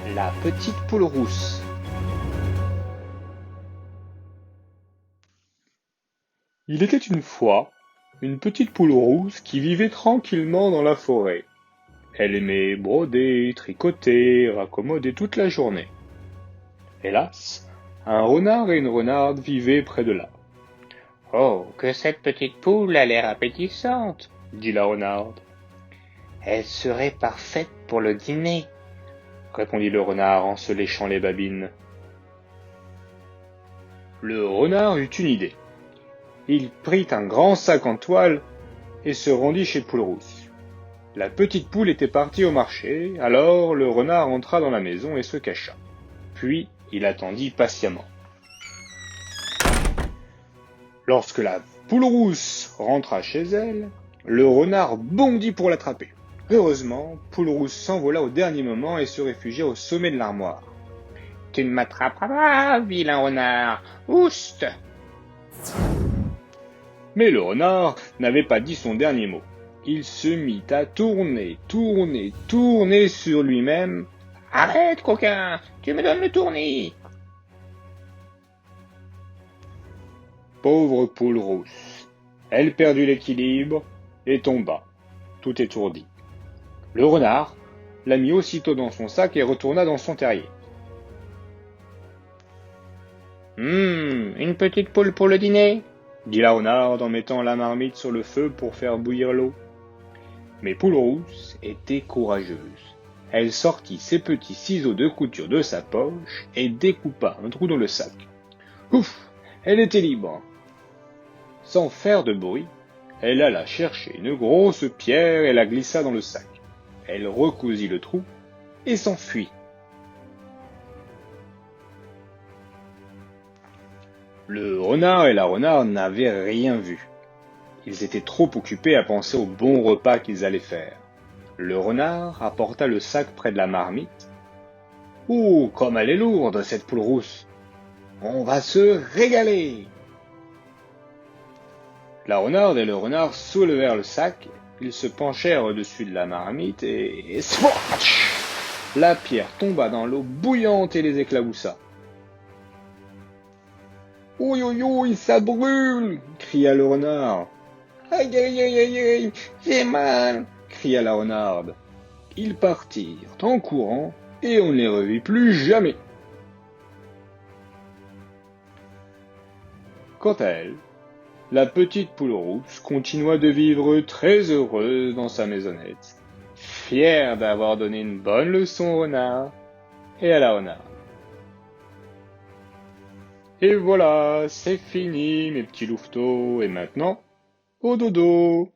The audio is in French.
La petite poule rousse. Il était une fois une petite poule rousse qui vivait tranquillement dans la forêt. Elle aimait broder, tricoter, raccommoder toute la journée. Hélas, un renard et une renarde vivaient près de là. Oh, que cette petite poule a l'air appétissante, Dit la renarde. Elle serait parfaite pour le dîner. Répondit le renard en se léchant les babines. Le renard eut une idée. Il prit un grand sac en toile et se rendit chez Poule Rousse. La petite poule était partie au marché, alors le renard entra dans la maison et se cacha. Puis il attendit patiemment. Lorsque la poule rousse rentra chez elle, le renard bondit pour l'attraper. Heureusement, Poule Rousse s'envola au dernier moment et se réfugia au sommet de l'armoire. Tu ne m'attraperas pas, vilain renard. Oust! Mais le renard n'avait pas dit son dernier mot. Il se mit à tourner sur lui-même. Arrête, coquin, tu me donnes le tournis. Pauvre poule rousse. Elle perdit l'équilibre et tomba, tout étourdi. Le renard la mit aussitôt dans son sac et retourna dans son terrier. Une petite poule pour le dîner, dit la renarde en mettant la marmite sur le feu pour faire bouillir l'eau. Mais Poule Rousse était courageuse. Elle sortit ses petits ciseaux de couture de sa poche et découpa un trou dans le sac. Ouf! Elle était libre. Sans faire de bruit, elle alla chercher une grosse pierre et la glissa dans le sac. Elle recousit le trou et s'enfuit. Le renard et la renarde n'avaient rien vu. Ils étaient trop occupés à penser au bon repas qu'ils allaient faire. Le renard apporta le sac près de la marmite. « Oh, comme elle est lourde, cette poule rousse! On va se régaler !» La renarde et le renard soulevèrent le sac, ils se penchèrent au-dessus de la marmite et swatch! La pierre tomba dans l'eau bouillante et les éclaboussa. « Ouïe, ouïe, ouïe, ça brûle !» cria le renard. « Aïe, aïe, aïe, aïe, aïe, j'ai mal !» cria la renarde. Ils partirent en courant et on ne les revit plus jamais. Quant à elle, la petite poule rousse continua de vivre très heureuse dans sa maisonnette, fière d'avoir donné une bonne leçon au renard et à la renarde. Et voilà, c'est fini mes petits louveteaux, et maintenant, au dodo!